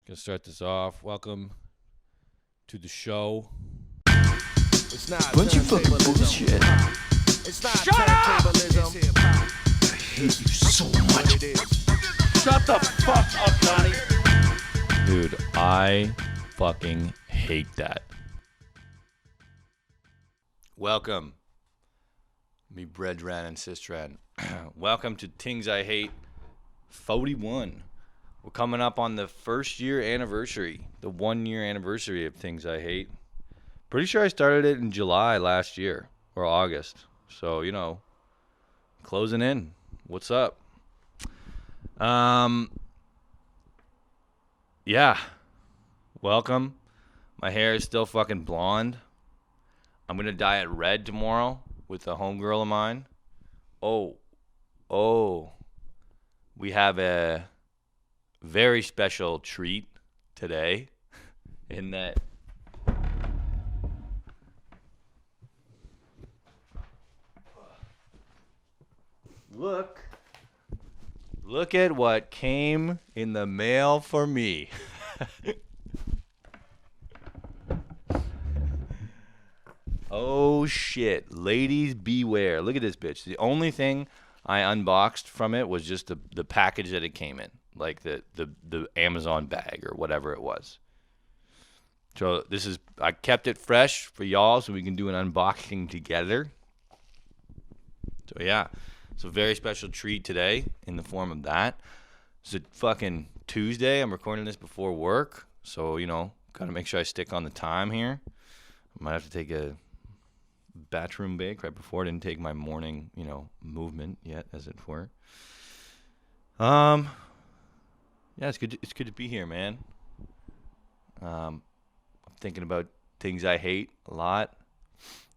Gonna start this off. Welcome to the show. It's not Bunch of fucking bullshit. It's not Shut up! turntablism. I hate you so much. Shut the fuck up, Donnie. Dude, I fucking hate that. Welcome, me brethren and sistren. Welcome to Things I Hate 41. We're coming up on the first year anniversary, the 1 year anniversary of Things I Hate. Pretty sure I started it in July last year or August. So, closing in. What's up? Yeah. Welcome. My hair is still fucking blonde. I'm going to dye it red tomorrow with a homegirl of mine. Oh. We have a very special treat today in that look at what came in the mail for me. Oh shit, ladies beware. Look at this bitch. The only thing I unboxed from it was just the package that it came in, like the Amazon bag or whatever it was. So I kept it fresh for y'all so we can do an unboxing together. So yeah, it's a very special treat today in the form of that. It's a fucking Tuesday. I'm recording this before work, so gotta make sure I stick on the time here. I might have to take a bathroom break right before. I didn't take my morning, movement yet, as it were. Yeah, it's good. It's good to be here, man. I'm thinking about things I hate a lot.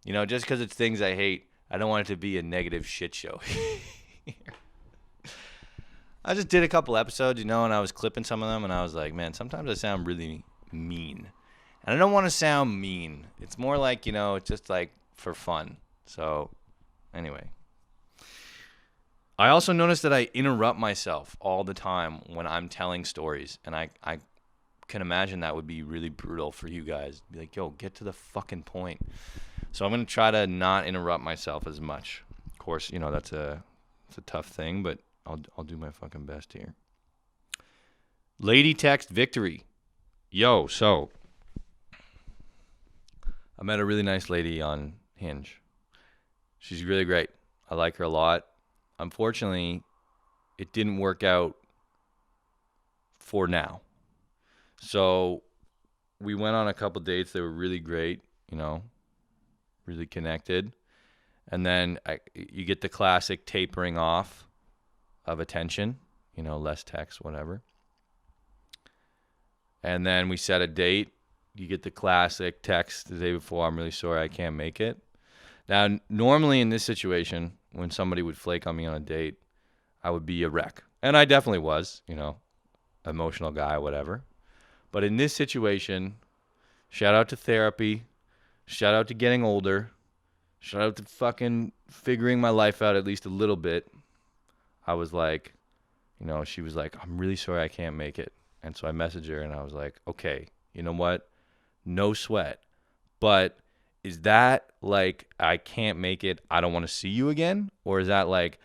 Just because it's things I hate, I don't want it to be a negative shit show. I just did a couple episodes, and I was clipping some of them, and I was like, man, sometimes I sound really mean. And I don't want to sound mean. It's more like, it's just like for fun. So, anyway. I also noticed that I interrupt myself all the time when I'm telling stories. And I can imagine that would be really brutal for you guys. Be like, yo, get to the fucking point. So I'm going to try to not interrupt myself as much. Of course, it's a tough thing, but I'll do my fucking best here. Lady text Victory. Yo, so I met a really nice lady on Hinge. She's really great. I like her a lot. Unfortunately, it didn't work out for now. So we went on a couple dates. They were really great, really connected. And then you get the classic tapering off of attention, less text, whatever. And then we set a date. You get the classic text the day before, I'm really sorry, I can't make it. Now, normally in this situation, when somebody would flake on me on a date, I would be a wreck. And I definitely was, emotional guy, whatever. But in this situation, shout out to therapy, shout out to getting older, shout out to fucking figuring my life out at least a little bit. I was like, she was like, I'm really sorry I can't make it. And so I messaged her and I was like, okay, you know what? No sweat. But is that like, I can't make it, I don't want to see you again? Or is that like,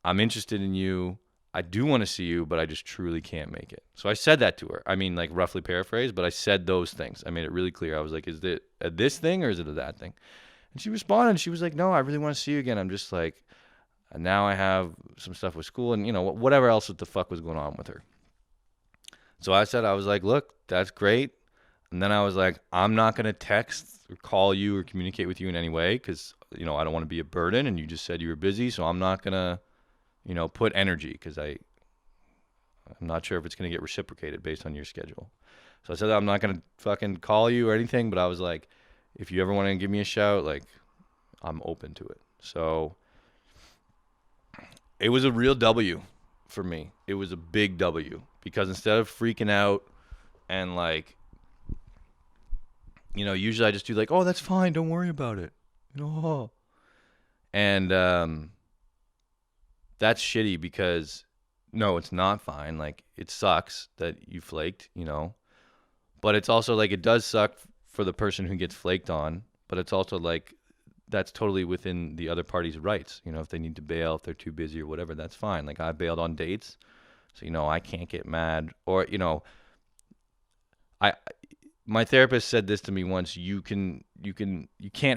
I'm interested in you, I do want to see you, but I just truly can't make it? So I said that to her. I mean, like roughly paraphrased, but I said those things. I made it really clear. I was like, is it a this thing or is it a that thing? And she responded. She was like, no, I really want to see you again. I'm just like, now I have some stuff with school and, whatever else what the fuck was going on with her. So I said, I was like, look, that's great. And then I was like, I'm not going to text or call you or communicate with you in any way because, I don't want to be a burden. And you just said you were busy. So I'm not going to, put energy because I'm not sure if it's going to get reciprocated based on your schedule. So I said, I'm not going to fucking call you or anything. But I was like, if you ever want to give me a shout, like, I'm open to it. So it was a real W for me. It was a big W because instead of freaking out and like, usually I just do like, oh, that's fine, don't worry about it. And that's shitty because no, it's not fine. Like, it sucks that you flaked, But it's also like it does suck for the person who gets flaked on, but it's also like that's totally within the other party's rights. If they need to bail, if they're too busy or whatever, that's fine. Like I bailed on dates, so I can't get mad. Or I my therapist said this to me once. You can't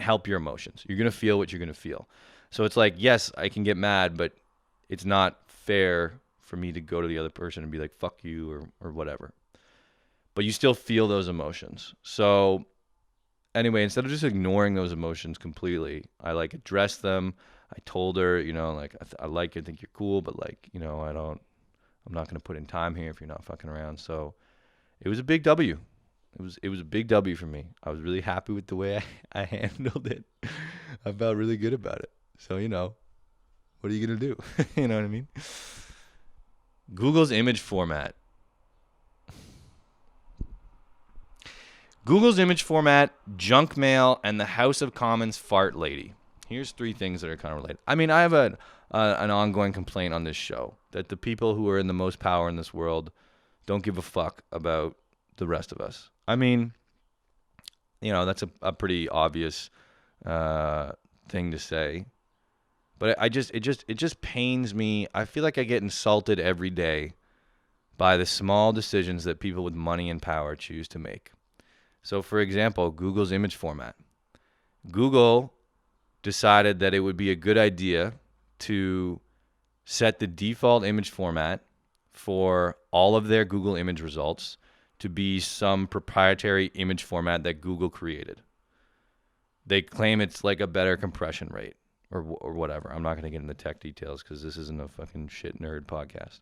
help your emotions. You're gonna feel what you're gonna feel. So it's like, yes, I can get mad, but it's not fair for me to go to the other person and be like, fuck you or whatever. But you still feel those emotions. So anyway, instead of just ignoring those emotions completely, I like addressed them. I told her, like I like you, I think you're cool, but like, I'm not going to put in time here if you're not fucking around. So it was a big W. It was a big W for me. I was really happy with the way I handled it. I felt really good about it. So, what are you going to do? You know what I mean? Google's image format. Google's image format, junk mail, and the House of Commons fart lady. Here's 3 things that are kind of related. I mean, I have an ongoing complaint on this show that the people who are in the most power in this world don't give a fuck about the rest of us. I mean, that's a pretty obvious thing to say. But it just pains me. I feel like I get insulted every day by the small decisions that people with money and power choose to make. So, for example, Google's image format. Google decided that it would be a good idea to set the default image format for all of their Google image results to be some proprietary image format that Google created. They claim it's like a better compression rate or whatever. I'm not going to get into tech details because this isn't a fucking shit nerd podcast.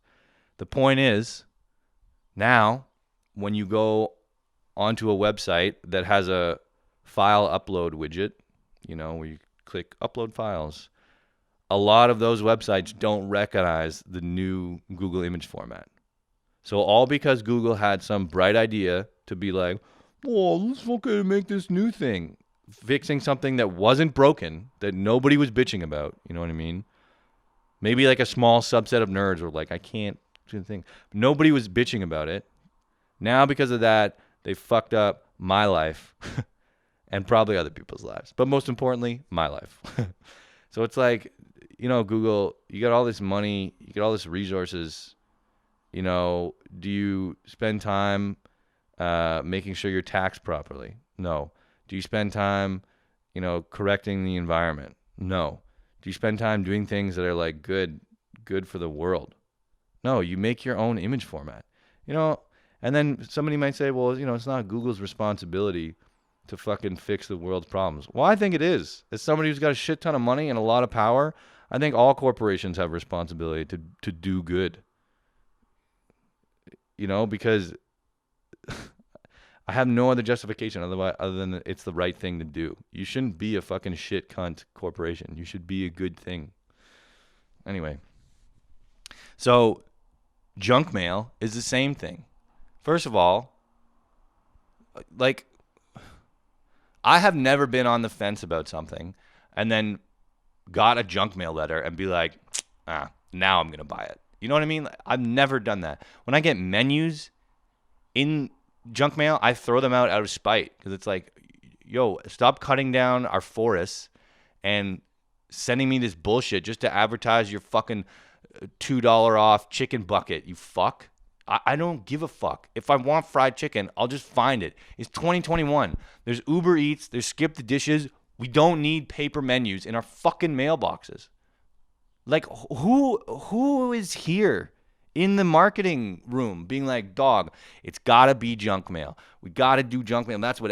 The point is, now, when you go onto a website that has a file upload widget, where you click upload files, a lot of those websites don't recognize the new Google image format. So all because Google had some bright idea to be like, oh, let's fucking make this new thing, fixing something that wasn't broken, that nobody was bitching about, you know what I mean? Maybe like a small subset of nerds were like, I can't do the thing. Nobody was bitching about it. Now because of that, they fucked up my life and probably other people's lives. But most importantly, my life. So it's like, Google, you got all this money, you got all this resources. Do you spend time making sure you're taxed properly? No. Do you spend time, correcting the environment? No. Do you spend time doing things that are like good for the world? No, you make your own image format. And then somebody might say, well, it's not Google's responsibility to fucking fix the world's problems. Well, I think it is. As somebody who's got a shit ton of money and a lot of power, I think all corporations have responsibility to do good. Because I have no other justification other than it's the right thing to do. You shouldn't be a fucking shit cunt corporation. You should be a good thing. Anyway. So, junk mail is the same thing. First of all, like, I have never been on the fence about something and then got a junk mail letter and be like, now I'm going to buy it. You know what I mean? I've never done that. When I get menus in junk mail, I throw them out of spite because it's like, yo, stop cutting down our forests and sending me this bullshit just to advertise your fucking $2 off chicken bucket, you fuck. I don't give a fuck. If I want fried chicken, I'll just find it. It's 2021. There's Uber Eats. There's Skip the Dishes. We don't need paper menus in our fucking mailboxes. Like, who is here in the marketing room being like, dog, it's got to be junk mail. We got to do junk mail. That's what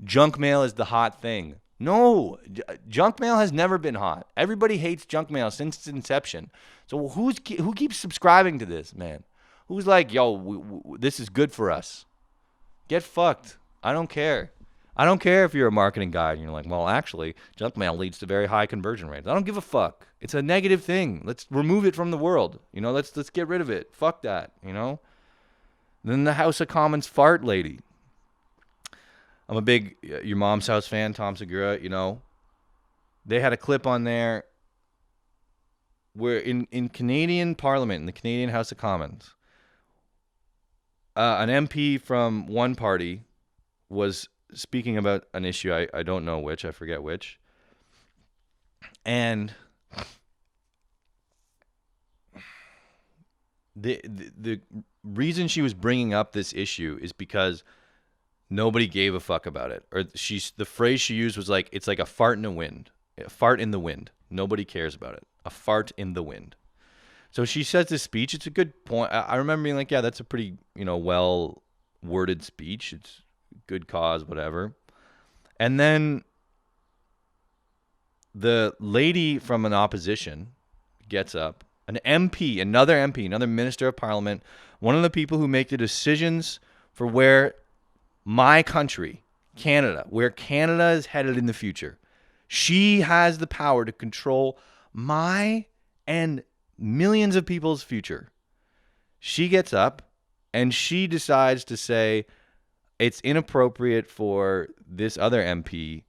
junk mail is the hot thing. No, junk mail has never been hot. Everybody hates junk mail since its inception. So who keeps subscribing to this, man? Who's like, yo, this is good for us? Get fucked. I don't care. I don't care if you're a marketing guy and you're like, well, actually, junk mail leads to very high conversion rates. I don't give a fuck. It's a negative thing. Let's remove it from the world. Let's get rid of it. Fuck that, Then the House of Commons fart lady. I'm a big Your Mom's House fan, Tom Segura, They had a clip on there where in Canadian Parliament, in the Canadian House of Commons, an MP from one party was speaking about an issue. I don't know which. I forget which. And the reason she was bringing up this issue is because nobody gave a fuck about it. Or the phrase she used was like, it's like a fart in the wind. A fart in the wind. Nobody cares about it. A fart in the wind. So she says this speech. It's a good point. I remember being like, yeah, that's a pretty, well worded speech. It's good cause, whatever. And then the lady from an opposition gets up, an MP, another minister of parliament, one of the people who make the decisions for where my country, Canada, where Canada is headed in the future. She has the power to control my and millions of people's future. She gets up and she decides to say it's inappropriate for this other MP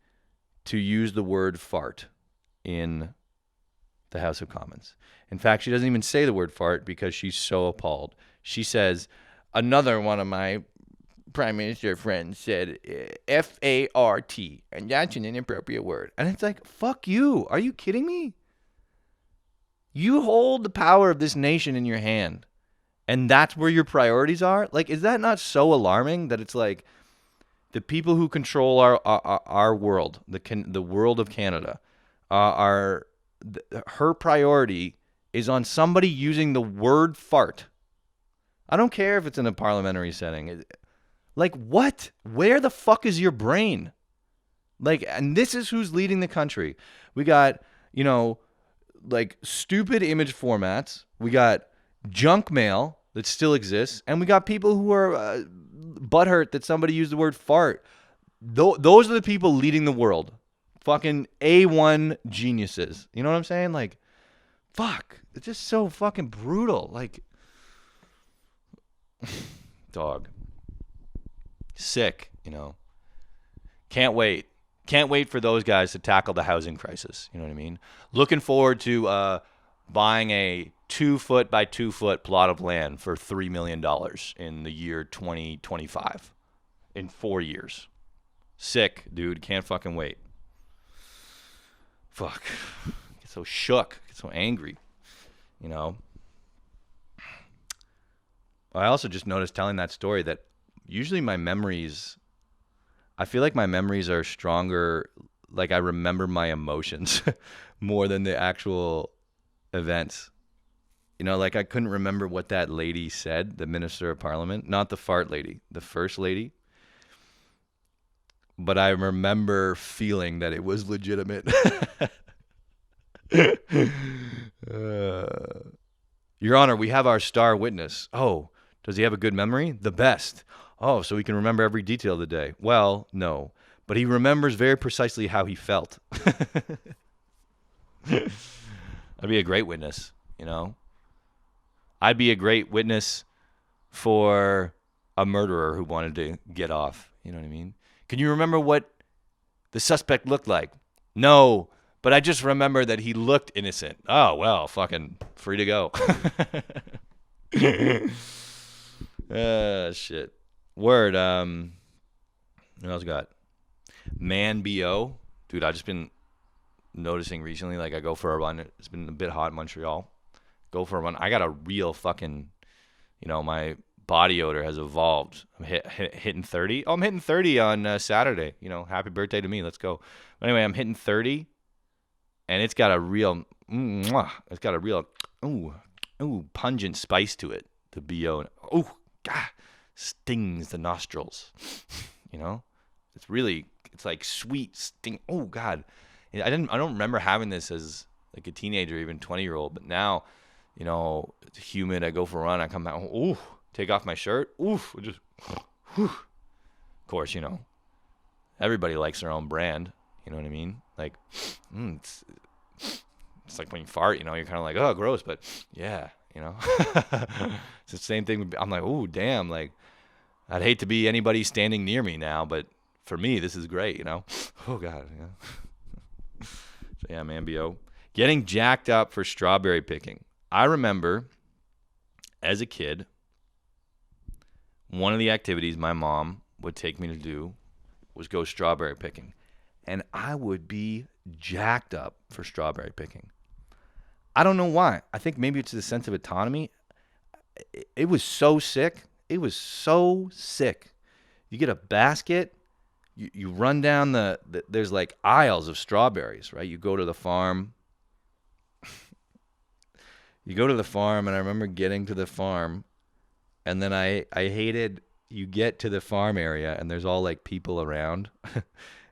to use the word fart in the House of Commons. In fact, she doesn't even say the word fart because she's so appalled. She says, another one of my Prime Minister friends said F-A-R-T, and that's an inappropriate word. And it's like, fuck you. Are you kidding me? You hold the power of this nation in your hand, and that's where your priorities are? Like, is that not so alarming that it's like the people who control our world, the world of Canada, her priority is on somebody using the word fart? I don't care if it's in a parliamentary setting. Like, what? Where the fuck is your brain? Like, and this is who's leading the country. We got, like stupid image formats. We got junk mail that still exists. And we got people who are butthurt that somebody used the word fart. Those are the people leading the world. Fucking A1 geniuses. You know what I'm saying? Like, fuck. It's just so fucking brutal. Like, dog. Sick, Can't wait. Can't wait for those guys to tackle the housing crisis. You know what I mean? Looking forward to buying a 2-foot by 2-foot plot of land for $3 million in the year 2025. In 4 years. Sick, dude. Can't fucking wait. Fuck. Get so shook. Get so angry. I also just noticed telling that story that usually my memories, I feel like my memories are stronger. Like I remember my emotions more than the actual events. Like I couldn't remember what that lady said, the Minister of Parliament, not the fart lady, the First Lady. But I remember feeling that it was legitimate. Your Honor, we have our star witness. Oh, does he have a good memory? The best. Oh, so he can remember every detail of the day. Well, no. But he remembers very precisely how he felt. I'd be a great witness, I'd be a great witness for a murderer who wanted to get off. You know what I mean? Can you remember what the suspect looked like? No, but I just remember that he looked innocent. Oh, well, fucking free to go. Shit. Word. What else got? Man BO. Dude, I've just been noticing recently, like I go for a run. It's been a bit hot in Montreal. Go for a run. I got a real fucking, my body odor has evolved. I'm hitting 30. Oh, I'm hitting 30 on Saturday. Happy birthday to me. Let's go. But anyway, I'm hitting 30, and it's got a real, pungent spice to it. The BO. Oh, God, stings the nostrils. It's like sweet sting. Oh God, I don't remember having this as like a teenager, even 20-year-old. But now, it's humid. I go for a run. I come back. Ooh, take off my shirt. Ooh, just. Whew. Of course, everybody likes their own brand. You know what I mean? Like, it's like when you fart. You're kind of like, oh, gross, but yeah, It's the same thing. I'm like, oh, damn, like. I'd hate to be anybody standing near me now, but for me, this is great, Oh, God. So, yeah, man, BO. Getting jacked up for strawberry picking. I remember, as a kid, one of the activities my mom would take me to do was go strawberry picking. And I would be jacked up for strawberry picking. I don't know why. I think maybe it's the sense of autonomy. It was so sick. It was so sick. You get a basket. You run down there's like aisles of strawberries, right? You go to the farm. You go to the farm, and I remember getting to the farm, and then I hated, you get to the farm area, and there's all like people around,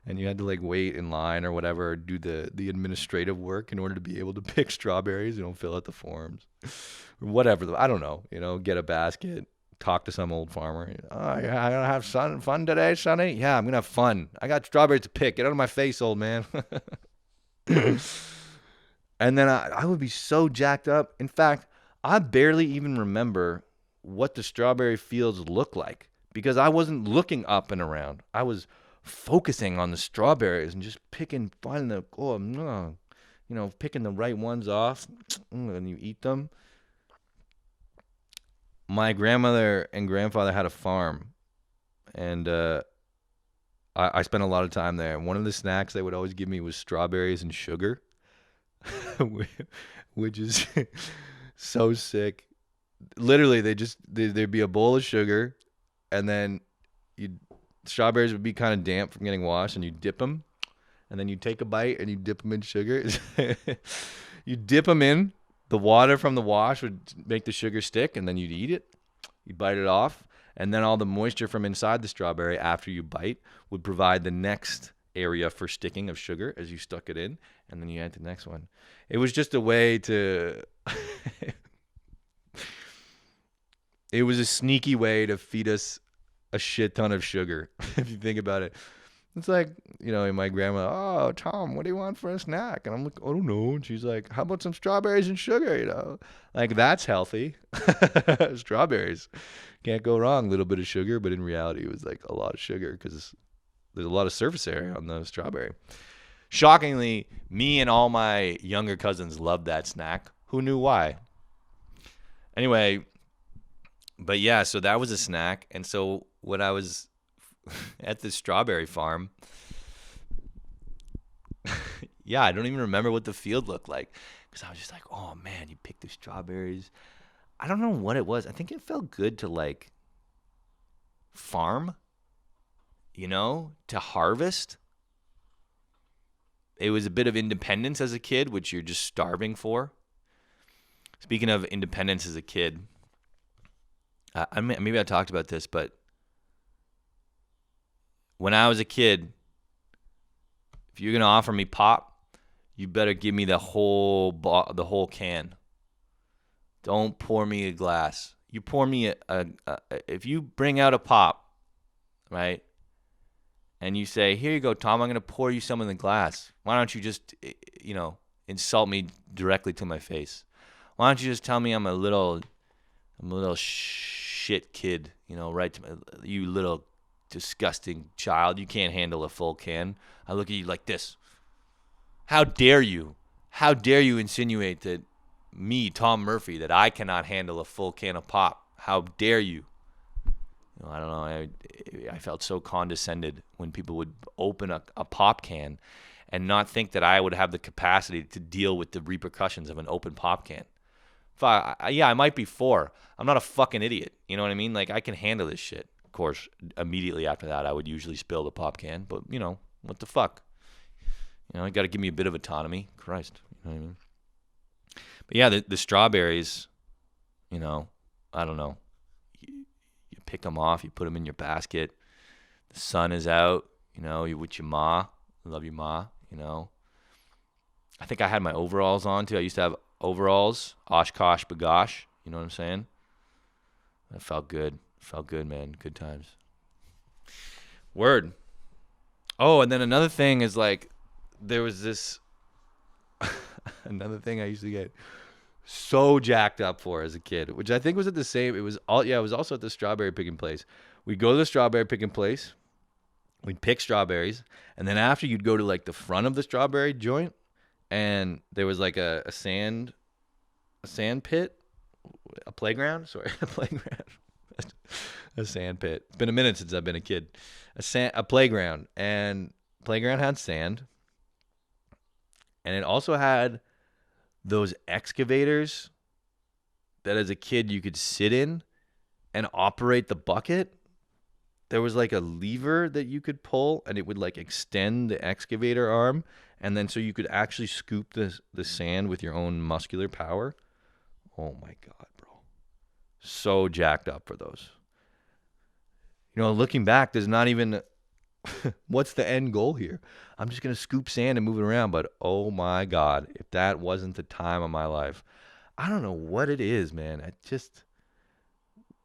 and you had to like wait in line or whatever, or do the administrative work in order to be able to pick strawberries, fill out the forms, or whatever. I don't know, get a basket. Talk to some old farmer. Oh, yeah, I'm gonna have fun today, Sonny. Yeah, I'm gonna have fun. I got strawberries to pick. Get out of my face, old man. And then I would be so jacked up. In fact, I barely even remember what the strawberry fields look like because I wasn't looking up and around. I was focusing on the strawberries and just picking, finding picking the right ones off, and you eat them. My grandmother and grandfather had a farm, and I spent a lot of time there. One of the snacks they would always give me was strawberries and sugar, which is so sick. Literally, there'd be a bowl of sugar, and then strawberries would be kind of damp from getting washed, and you dip them, and then you take a bite and you dip them in sugar. You dip them in. The water from the wash would make the sugar stick, and then you'd eat it. You bite it off, and then all the moisture from inside the strawberry after you bite would provide the next area for sticking of sugar as you stuck it in, and then you add the next one. It was just a way to... It was a sneaky way to feed us a shit ton of sugar, if you think about it. It's like, my grandma, oh, Tom, what do you want for a snack? And I'm like, I don't know. And she's like, how about some strawberries and sugar, Like, that's healthy. Strawberries. Can't go wrong. A little bit of sugar, but in reality, it was like a lot of sugar because there's a lot of surface area on the strawberry. Shockingly, me and all my younger cousins loved that snack. Who knew why? Anyway, but yeah, so that was a snack. And so when I was at the strawberry farm, yeah, I don't even remember what the field looked like because I was just like, oh man, you pick the strawberries. I don't know what it was. I think it felt good to like farm, to harvest. It was a bit of independence as a kid, which you're just starving for. Speaking of independence as a kid, maybe I talked about this, but when I was a kid, if you're gonna offer me pop, you better give me the whole can. Don't pour me a glass. You pour me if you bring out a pop, right? And you say, "Here you go, Tom. I'm gonna pour you some in the glass. Why don't you just, insult me directly to my face? Why don't you just tell me I'm a little shit kid, right? You little disgusting child. You can't handle a full can. I look at you like this. How dare you? How dare you insinuate that me, Tom Murphy, that I cannot handle a full can of pop? How dare you?" I don't know. I felt so condescended when people would open a pop can and not think that I would have the capacity to deal with the repercussions of an open pop can. I might be 4. I'm not a fucking idiot. You know what I mean? Like, I can handle this shit. Of course, immediately after that, I would usually spill the pop can. But, what the fuck? You got to give me a bit of autonomy. Christ. You know what I mean? But yeah, the strawberries, I don't know. You pick them off. You put them in your basket. The sun is out. You're with your ma. I love your ma, I think I had my overalls on, too. I used to have overalls. Oshkosh bagosh. You know what I'm saying? That felt good. Felt good, man. Good times. Word. Oh, and then another thing is like, there was this, another thing I used to get so jacked up for as a kid, which I think was at the same, it was also at the strawberry picking place. We'd go to the strawberry picking place. We'd pick strawberries. And then after, you'd go to like the front of the strawberry joint, and there was like a sand pit, a playground. Sorry, a playground. a sand pit. It's been a minute since I've been a kid. A playground, and playground had sand, and it also had those excavators that as a kid you could sit in and operate the bucket. There was like a lever that you could pull, and it would like extend the excavator arm, and then so you could actually scoop the sand with your own muscular power. Oh my God, bro. So jacked up for those. You know, looking back, there's not even what's the end goal here? I'm just going to scoop sand and move it around, but oh my God, if that wasn't the time of my life. I don't know what it is, man. I just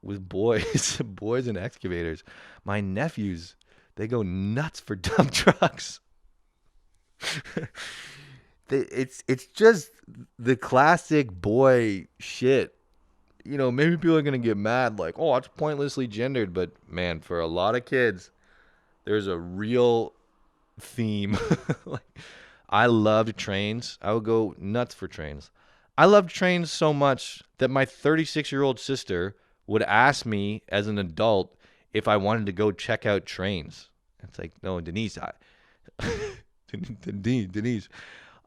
with boys, boys and excavators. My nephews, they go nuts for dump trucks. It's just the classic boy shit. You know, maybe people are gonna get mad, like, oh, it's pointlessly gendered, but man, for a lot of kids, there's a real theme. Like, I loved trains. I would go nuts for trains. I loved trains so much that my 36-year-old sister would ask me as an adult if I wanted to go check out trains. It's like, no, Denise, Denise,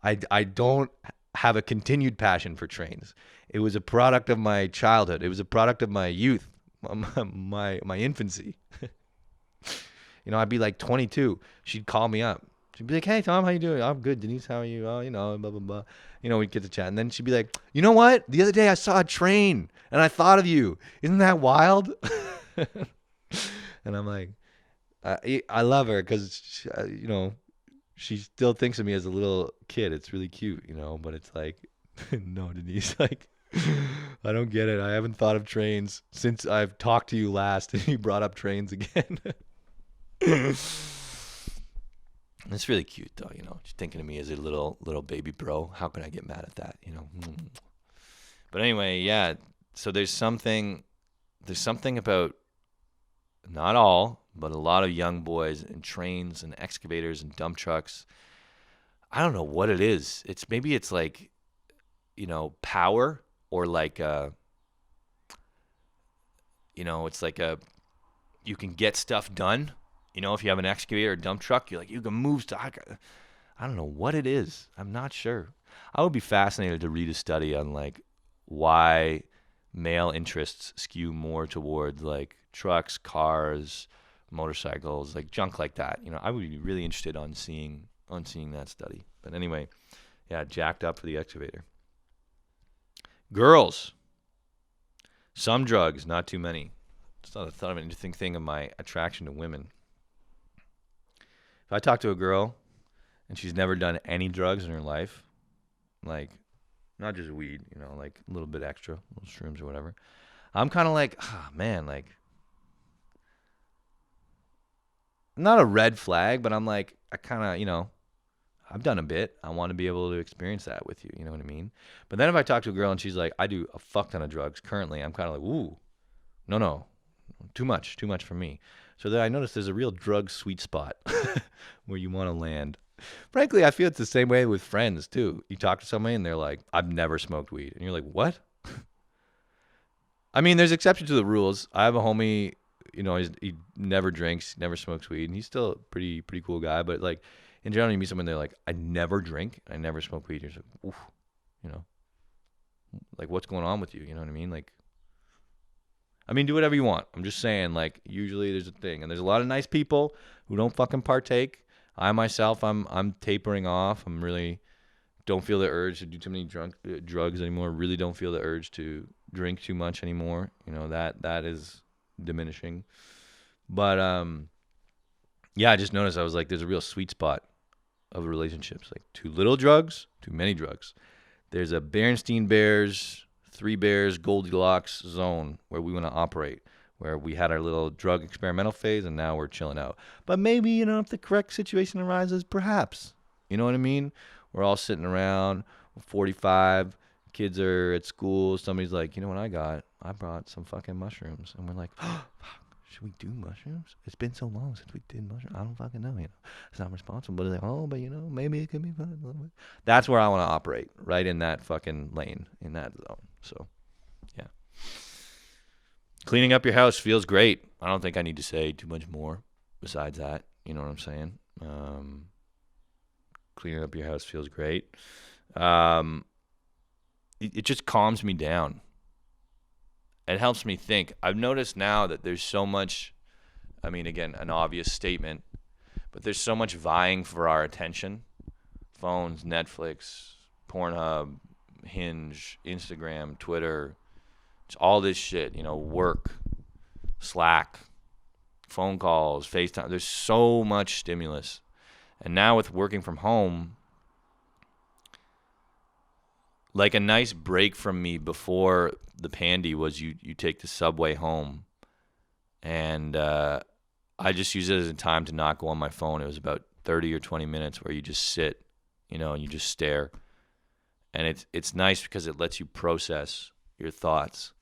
I don't have a continued passion for trains. It was a product of my childhood. It was a product of my youth, my infancy. You know, I'd be like 22. She'd call me up. She'd be like, hey, Tom, how you doing? I'm good, Denise. How are you? Oh, you know, blah, blah, blah. You know, we'd get to chat. And then she'd be like, you know what? The other day I saw a train and I thought of you. Isn't that wild? And I'm like, I love her because, you know, she still thinks of me as a little kid. It's really cute, you know, but it's like, no, Denise, like, I don't get it. I haven't thought of trains since I've talked to you last and you brought up trains again. It's really cute though, you know. She's thinking of me as a little baby bro. How can I get mad at that, you know? But anyway, yeah. So there's something about not all, but a lot of young boys and trains and excavators and dump trucks. I don't know what it is. Maybe it's like, you know, power or like you know, it's like you can get stuff done. You know, if you have an excavator or dump truck, you're like, you can move stuff. I don't know what it is. I'm not sure. I would be fascinated to read a study on like why male interests skew more towards like trucks, cars, motorcycles, like junk like that. You know, I would be really interested on seeing that study. But anyway, yeah, jacked up for the excavator. Girls. Some drugs, not too many. Just thought of an interesting thing of my attraction to women. If I talk to a girl and she's never done any drugs in her life, like not just weed, you know, like a little bit extra, little shrooms or whatever, I'm kind of like, man, like not a red flag, but I'm like, I kind of, you know, I've done a bit. I want to be able to experience that with you. You know what I mean? But then if I talk to a girl and she's like, I do a fuck ton of drugs currently, I'm kind of like, ooh, no, too much for me. So then I noticed there's a real drug sweet spot where you want to land. Frankly, I feel it's the same way with friends too. You talk to somebody and they're like, I've never smoked weed. And you're like, what? I mean, there's exceptions to the rules. I have a homie, you know, he never drinks, never smokes weed, and he's still a pretty cool guy. But like in general, you meet someone, they're like, I never drink, I never smoke weed. You're like, oof, you know, like what's going on with you? You know what I mean? Like, I mean, do whatever you want. I'm just saying, like, usually there's a thing. And there's a lot of nice people who don't fucking partake. I myself, I'm tapering off. I'm really don't feel the urge to do too many drugs anymore. Really don't feel the urge to drink too much anymore. You know, that is diminishing. But, yeah, I just noticed I was like, there's a real sweet spot of relationships. Like, too little drugs, too many drugs. There's a Berenstein Bears, Three Bears, Goldilocks zone where we want to operate, where we had our little drug experimental phase and now we're chilling out. But maybe, you know, if the correct situation arises, perhaps. You know what I mean? We're all sitting around, we're 45, kids are at school, somebody's like, you know what I brought some fucking mushrooms. And we're like, oh, fuck, should we do mushrooms? It's been so long since we did mushrooms. I don't fucking know, you know. It's not responsible. But it's like, oh, but you know, maybe it could be fun a little bit. That's where I want to operate, right in that fucking lane, in that zone. So, yeah. Cleaning up your house feels great. I don't think I need to say too much more besides that. You know what I'm saying? Cleaning up your house feels great. It just calms me down. It helps me think. I've noticed now that there's so much, I mean, again, an obvious statement, but there's so much vying for our attention. Phones, Netflix, Pornhub, Hinge, Instagram, Twitter, it's all this shit, work, Slack, phone calls, FaceTime. There's so much stimulus. And now with working from home, like a nice break from me before the pandy was you take the subway home. And I just use it as a time to not go on my phone. It was about 30 or 20 minutes where you just sit, and you just stare. And it's nice because it lets you process your thoughts.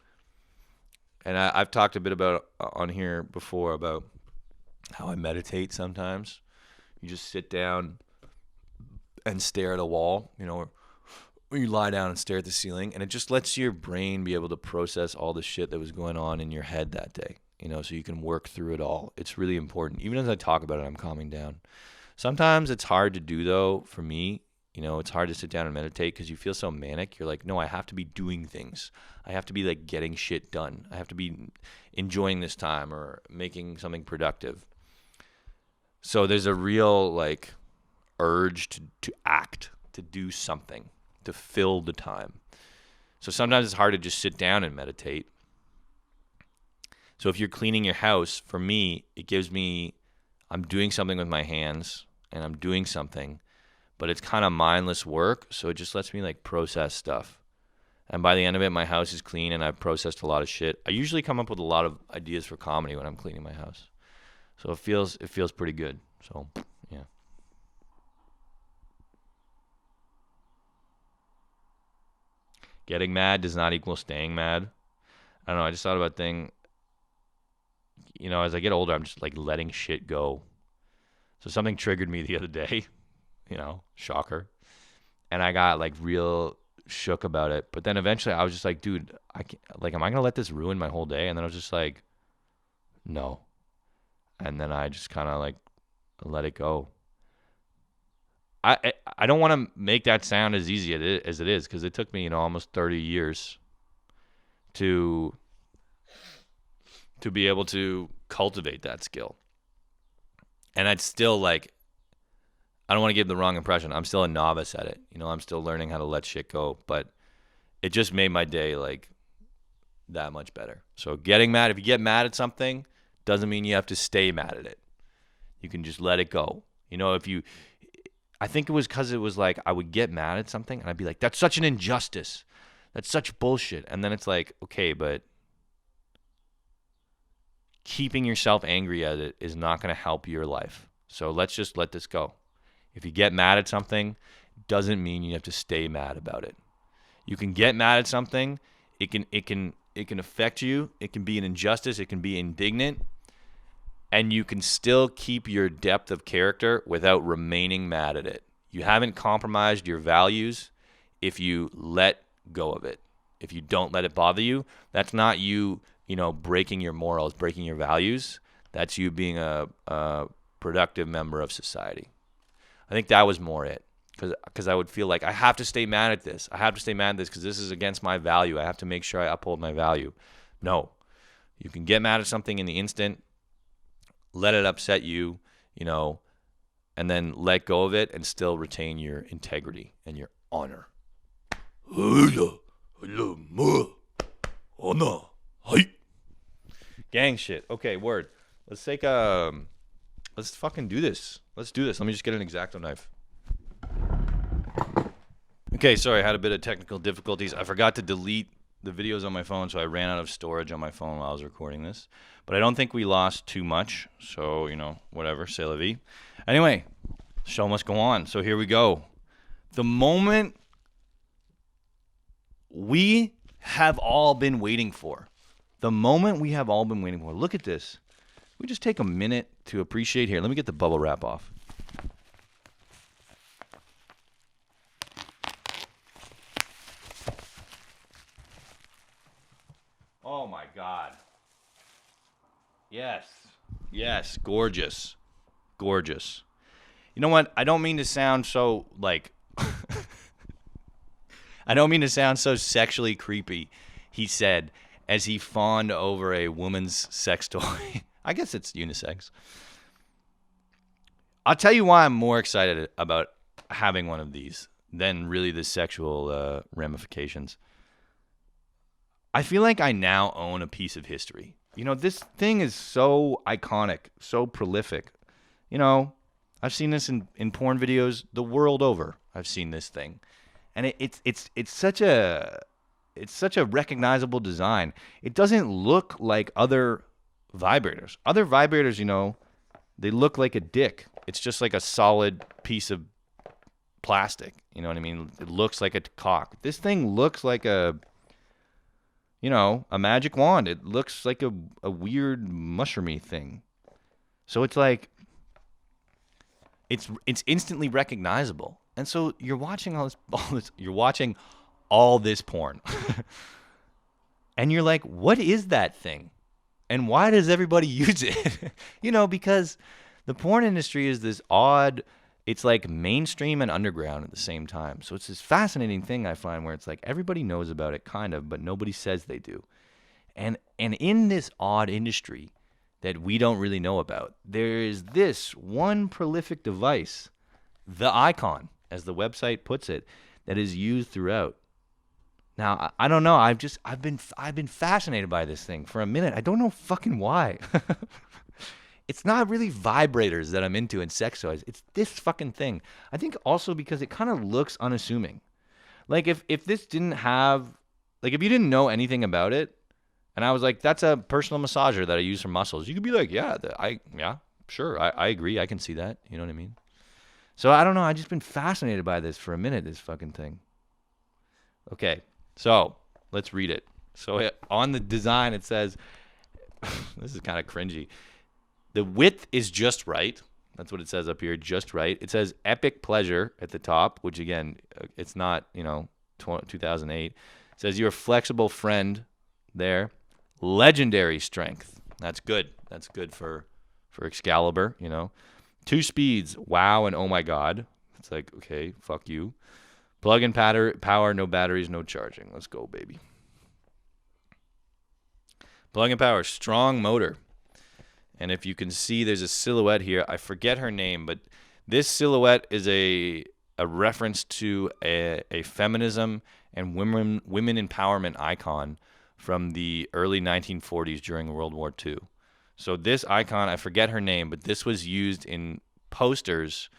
And I've talked a bit about on here before about how I meditate sometimes. You just sit down and stare at a wall, or you lie down and stare at the ceiling, and it just lets your brain be able to process all the shit that was going on in your head that day, so you can work through it all. It's really important. Even as I talk about it, I'm calming down. Sometimes it's hard to do, though, for me. It's hard to sit down and meditate because you feel so manic. You're like, no, I have to be doing things. I have to be like getting shit done. I have to be enjoying this time or making something productive. So there's a real like urge to act, to do something, to fill the time. So sometimes it's hard to just sit down and meditate. So if you're cleaning your house, for me, it gives me, I'm doing something with my hands and I'm doing something, but it's kind of mindless work. So it just lets me like process stuff. And by the end of it, my house is clean and I've processed a lot of shit. I usually come up with a lot of ideas for comedy when I'm cleaning my house. So it feels pretty good. So, yeah. Getting mad does not equal staying mad. I don't know. I just thought about a thing. As I get older, I'm just like letting shit go. So something triggered me the other day, shocker. And I got like real shook about it. But then eventually I was just like, dude, am I going to let this ruin my whole day? And then I was just like, no. And then I just kind of like let it go. I don't want to make that sound as easy as it is because it took me, almost 30 years to be able to cultivate that skill. And I'd still like, I don't want to give the wrong impression. I'm still a novice at it. I'm still learning how to let shit go, but it just made my day like that much better. So getting mad, if you get mad at something, doesn't mean you have to stay mad at it. You can just let it go. I think it was because it was like I would get mad at something and I'd be like, that's such an injustice. That's such bullshit. And then it's like, okay, but keeping yourself angry at it is not going to help your life. So let's just let this go. If you get mad at something, doesn't mean you have to stay mad about it. You can get mad at something. It can affect you. It can be an injustice. It can be indignant. And you can still keep your depth of character without remaining mad at it. You haven't compromised your values if you let go of it. If you don't let it bother you, that's not you, breaking your morals, breaking your values. That's you being a productive member of society. I think that was more it. Because I would feel like I have to stay mad at this. I have to stay mad at this because this is against my value. I have to make sure I uphold my value. No. You can get mad at something in the instant, let it upset you, and then let go of it and still retain your integrity and your honor. Gang shit. Okay, word. Let's fucking do this. Let's do this. Let me just get an X-Acto knife. Okay, sorry, I had a bit of technical difficulties. I forgot to delete the videos on my phone, so I ran out of storage on my phone while I was recording this. But I don't think we lost too much, so, whatever, c'est la vie. Anyway, show must go on, so here we go. The moment we have all been waiting for. The moment we have all been waiting for. Look at this. We just take a minute to appreciate here. Let me get the bubble wrap off. Oh my God. Yes. Yes. Gorgeous. Gorgeous. You know what? I don't mean to sound so, like, I don't mean to sound so sexually creepy, he said, as he fawned over a woman's sex toy. I guess it's unisex. I'll tell you why I'm more excited about having one of these than really the sexual ramifications. I feel like I now own a piece of history. You know, this thing is so iconic, so prolific. You know, I've seen this in porn videos the world over. I've seen this thing. And it's such a recognizable design. It doesn't look like other vibrators. Other vibrators, you know, they look like a dick. It's just like a solid piece of plastic. You know what I mean? It looks like a cock. This thing looks like a magic wand. It looks like a weird mushroomy thing. So it's like it's instantly recognizable. And so you're watching all this you're watching all this porn. And you're like, what is that thing? And why does everybody use it? Because the porn industry is this odd, it's like mainstream and underground at the same time. So it's this fascinating thing I find where it's like everybody knows about it kind of, but nobody says they do. And in this odd industry that we don't really know about, there is this one prolific device, the icon, as the website puts it, that is used throughout. Now, I don't know. I've been fascinated by this thing for a minute. I don't know fucking why. It's not really vibrators that I'm into and sex toys. It's this fucking thing. I think also because it kind of looks unassuming. Like if this didn't have, like if you didn't know anything about it, and I was like, that's a personal massager that I use for muscles, you could be like, yeah, sure, I agree, I can see that. You know what I mean? So I don't know. I've just been fascinated by this for a minute. This fucking thing. Okay, so let's read it. So on the design it says, this is kind of cringy. The width is just right. That's what it says up here, just right. It says epic pleasure at the top, which again, it's not, 2008. It says your flexible friend there. Legendary strength. That's good. That's good for Excalibur, 2 speeds, wow and oh my god. It's like, okay, fuck you. Plug-in power, no batteries, no charging. Let's go, baby. Plug-in power, strong motor. And if you can see, there's a silhouette here. I forget her name, but this silhouette is a reference to a feminism and women empowerment icon from the early 1940s during World War II. So this icon, I forget her name, but this was used in posters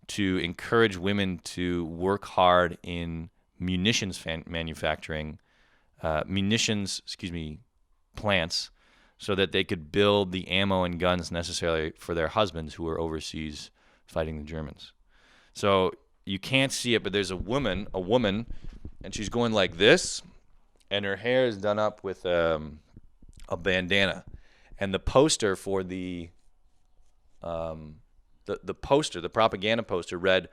to encourage women to work hard in munitions manufacturing, plants, so that they could build the ammo and guns necessary for their husbands who were overseas fighting the Germans. So you can't see it, but there's a woman, and she's going like this, and her hair is done up with a bandana. And the poster for the poster, the propaganda poster, read,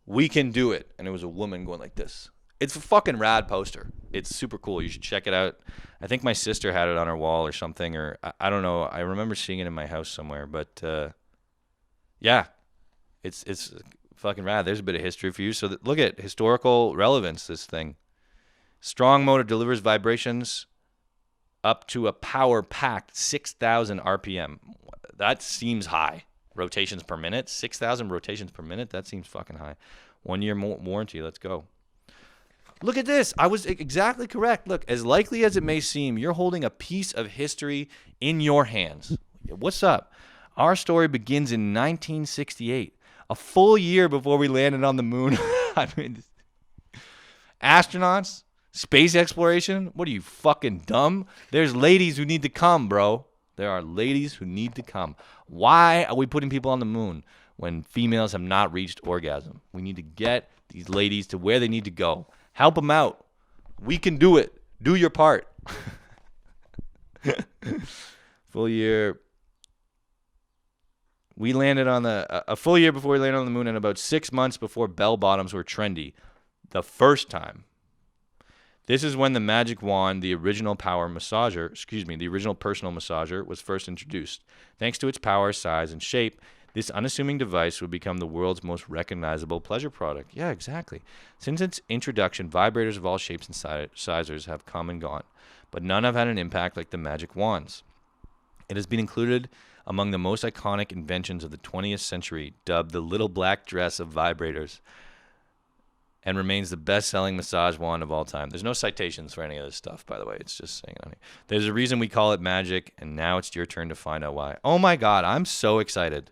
"We can do it," and it was a woman going like this. It's a fucking rad poster. It's super cool. You should check it out. I think my sister had it on her wall or something, or I don't know. I remember seeing it in my house somewhere, but yeah, it's fucking rad. There's a bit of history for you. So look at historical relevance. This thing, strong motor delivers vibrations up to a power-packed 6,000 RPM. That seems high. Rotations per minute, 6,000 rotations per minute. That seems fucking high. 1 year warranty. Let's go. Look at this. I was exactly correct. Look, as likely as it may seem, you're holding a piece of history in your hands. What's up? Our story begins in 1968, a full year before we landed on the moon. I mean, astronauts, space exploration. What are you, fucking dumb? There's ladies who need to come, bro. There are ladies who need to come. Why are we putting people on the moon when females have not reached orgasm? We need to get these ladies to where they need to go. Help them out. We can do it. Do your part. Full year. We landed on a full year before we landed on the moon, and about 6 months before bell bottoms were trendy. The first time. This is when the magic wand, the original the original personal massager, was first introduced. Thanks to its power, size, and shape, this unassuming device would become the world's most recognizable pleasure product. Yeah, exactly. Since its introduction, vibrators of all shapes and sizes have come and gone, but none have had an impact like the magic wands. It has been included among the most iconic inventions of the 20th century, dubbed the little black dress of vibrators, and remains the best-selling massage wand of all time. There's no citations for any of this stuff, by the way. It's just saying it on here. There's a reason we call it magic, and now it's your turn to find out why. Oh my God, I'm so excited.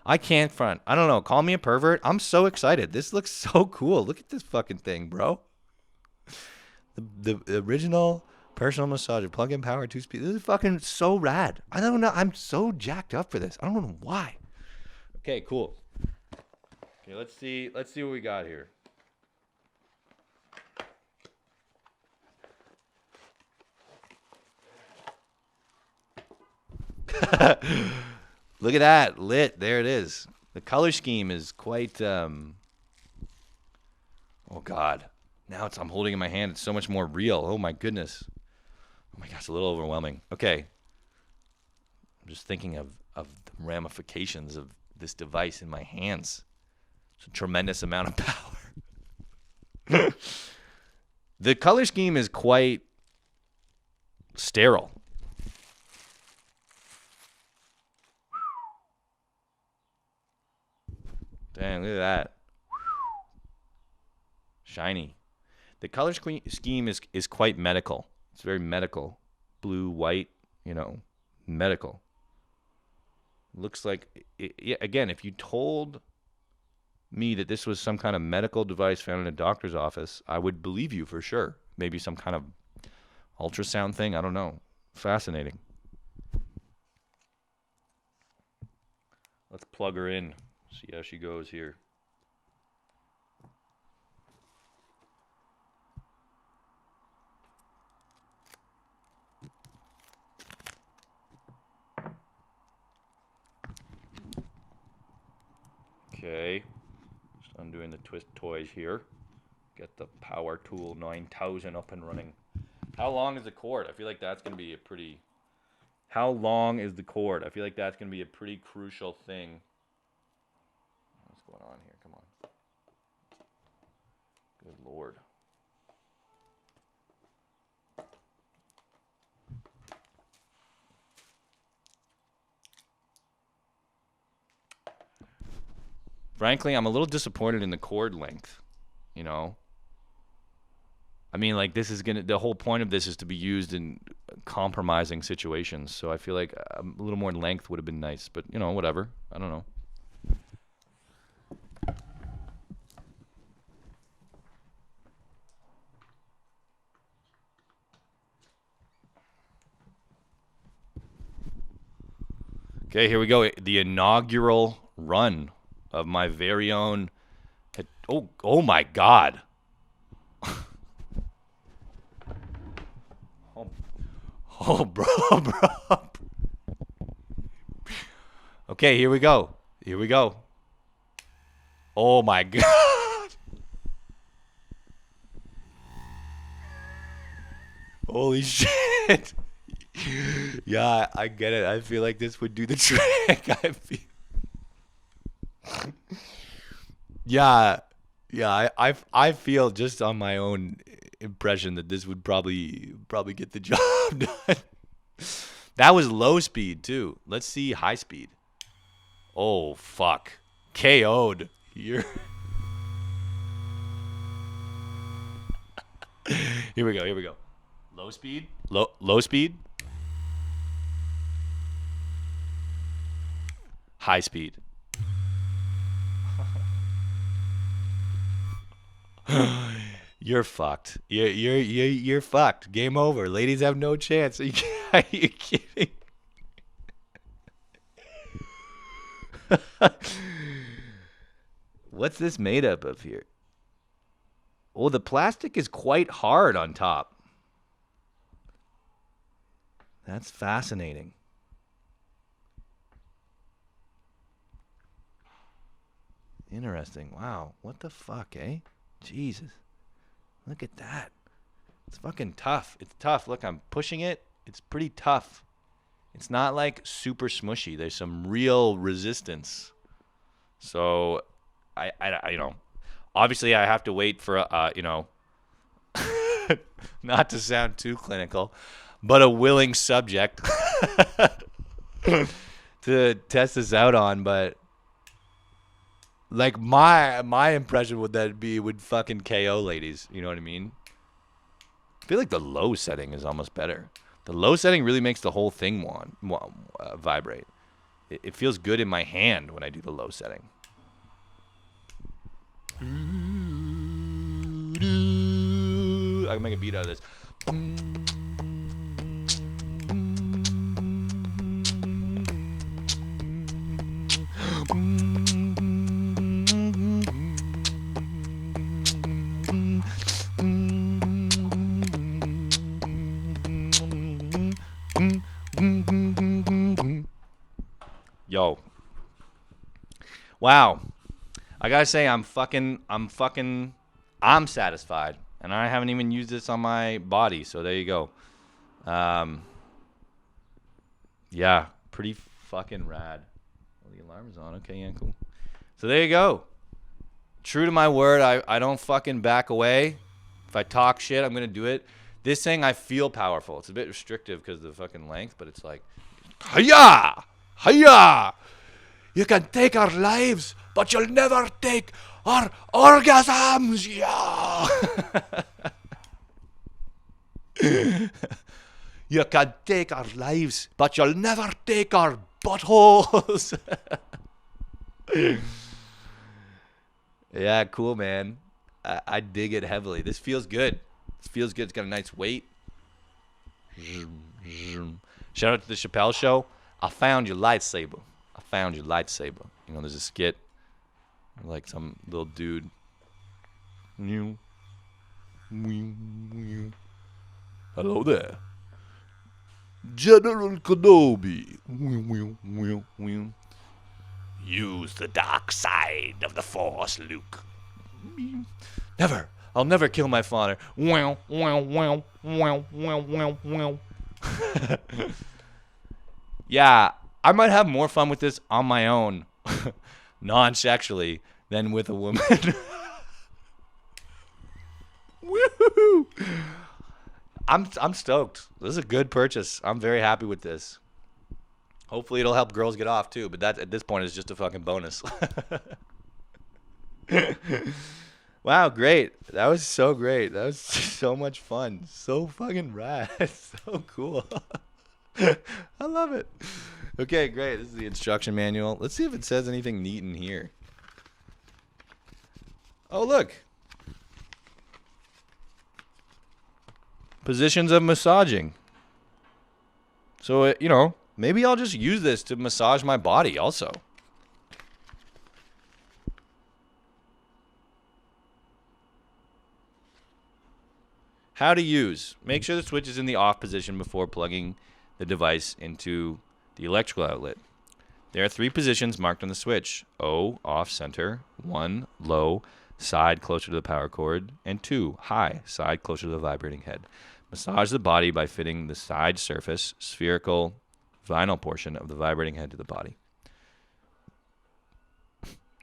I can't front. I don't know. Call me a pervert. I'm so excited. This looks so cool. Look at this fucking thing, bro. The original personal massager, plug-in power, 2-speed. This is fucking so rad. I don't know. I'm so jacked up for this. I don't know why. Okay, cool. Okay, let's see what we got here. Look at that, lit. There it is. The color scheme is quite. Oh God! Now I'm holding it in my hand. It's so much more real. Oh my goodness. Oh my gosh, it's a little overwhelming. Okay. I'm just thinking of the ramifications of this device in my hands. It's a tremendous amount of power. The color scheme is quite sterile. Damn, look at that. Shiny. The color scheme is quite medical. It's very medical. Blue, white, medical. Looks like, again, if you told me that this was some kind of medical device found in a doctor's office, I would believe you for sure. Maybe some kind of ultrasound thing. I don't know. Fascinating. Let's plug her in. See how she goes here. Okay. Just undoing the twist toys here. Get the Power Tool 9000 up and running. How long is the cord? I feel like that's going to be a pretty... How long is the cord? I feel like that's going to be a pretty crucial thing. What's going on here? Come on. Good Lord. Frankly, I'm a little disappointed in the cord length, I mean, like, the whole point of this is to be used in compromising situations. So I feel like a little more length would have been nice, but, whatever. I don't know. Okay, here we go. The inaugural run of my very own. Oh my God. Oh, bro. Okay, here we go. Oh my God. Holy shit. Yeah, I get it. I feel like this would do the trick. Yeah. I feel just on my own impression that this would probably get the job done. That was low speed too. Let's see high speed. Oh fuck. KO'd. Here we go. Low speed. Low speed. High speed. You're fucked. You're fucked. Game over. Ladies have no chance. Are you kidding? What's this made up of here? Oh, the plastic is quite hard on top. That's fascinating. Interesting. Wow. What the fuck, eh? Jesus. Look at that. It's fucking tough. It's tough. Look, I'm pushing it. It's pretty tough. It's not like super smushy. There's some real resistance. So, I obviously I have to wait for, not to sound too clinical, but a willing subject to test this out on. But like my impression would fucking KO ladies. You know what I mean? I feel like the low setting is almost better. The low setting really makes the whole thing vibrate. It feels good in my hand when I do the low setting. I can make a beat out of this. Yo. Wow. I gotta say, I'm satisfied. And I haven't even used this on my body, so there you go. Yeah, pretty fucking rad. Well, the alarm is on. Okay, yeah, cool. So there you go. True to my word, I don't fucking back away. If I talk shit, I'm gonna do it. This thing, I feel powerful. It's a bit restrictive because of the fucking length, but it's like, hiya! Hiya! You can take our lives, but you'll never take our orgasms, yeah! You can take our lives, but you'll never take our buttholes. Yeah, cool, man. I dig it heavily. This feels good. This feels good. It's got a nice weight. Shout out to the Chappelle Show. I found your lightsaber. I found your lightsaber. You know, there's a skit. Like some little dude. Hello there. General Kenobi. Use the dark side of the Force, Luke. Never. I'll never kill my father. Yeah, I might have more fun with this on my own, non-sexually, than with a woman. Woohoo! I'm stoked. This is a good purchase. I'm very happy with this. Hopefully it'll help girls get off too, but that at this point is just a fucking bonus. Wow, great. That was so great. That was so much fun. So fucking rad. So cool. I love it. Okay, great. This is the instruction manual. Let's see if it says anything neat in here. Oh, look. Positions of massaging. So, maybe I'll just use this to massage my body also. How to use. Make sure the switch is in the off position before plugging the device into the electrical outlet. There are 3 positions marked on the switch. O, off center. 1, low, side closer to the power cord. And 2, high, side closer to the vibrating head. Massage the body by fitting the side surface, spherical, vinyl portion of the vibrating head to the body.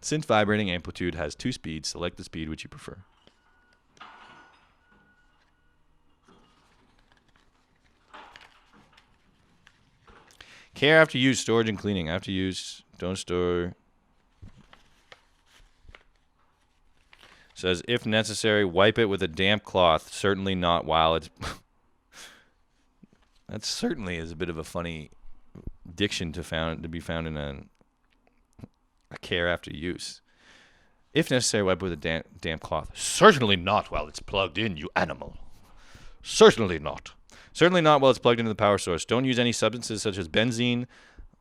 Since vibrating amplitude has 2 speeds, select the speed which you prefer. Care after use, storage, and cleaning. After use, don't store. Says, if necessary, wipe it with a damp cloth. Certainly not while it's... That certainly is a bit of a funny diction to be found in a care after use. If necessary, wipe it with a damp cloth. Certainly not while it's plugged in, you animal. Certainly not. Certainly not while it's plugged into the power source. Don't use any substances such as benzene,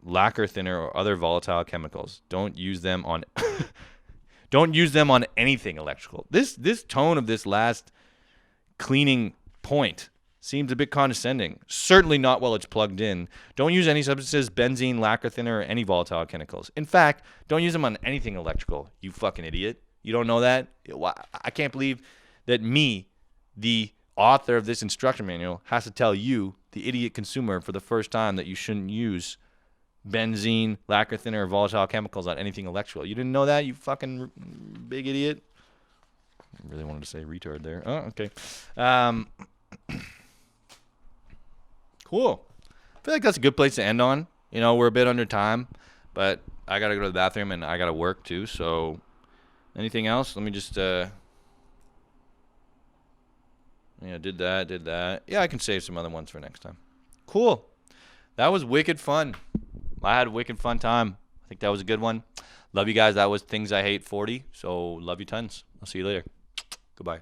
lacquer thinner, or other volatile chemicals. Don't use them on don't use them on anything electrical. This tone of this last cleaning point seems a bit condescending. Certainly not while it's plugged in. Don't use any substances, benzene, lacquer thinner, or any volatile chemicals. In fact, don't use them on anything electrical, you fucking idiot. You don't know that? I can't believe that me, the author of this instruction manual has to tell you, the idiot consumer, for the first time that you shouldn't use benzene, lacquer thinner, or volatile chemicals on anything electrical. You didn't know that, you fucking big idiot? I really wanted to say retard there. Oh, okay. Cool. I feel like that's a good place to end on. You know, we're a bit under time, but I got to go to the bathroom and I got to work too. So anything else? Let me just, did that. Yeah, I can save some other ones for next time. Cool. That was wicked fun. I had a wicked fun time. I think that was a good one. Love you guys. That was Things I Hate 40. So love you tons. I'll see you later. Goodbye.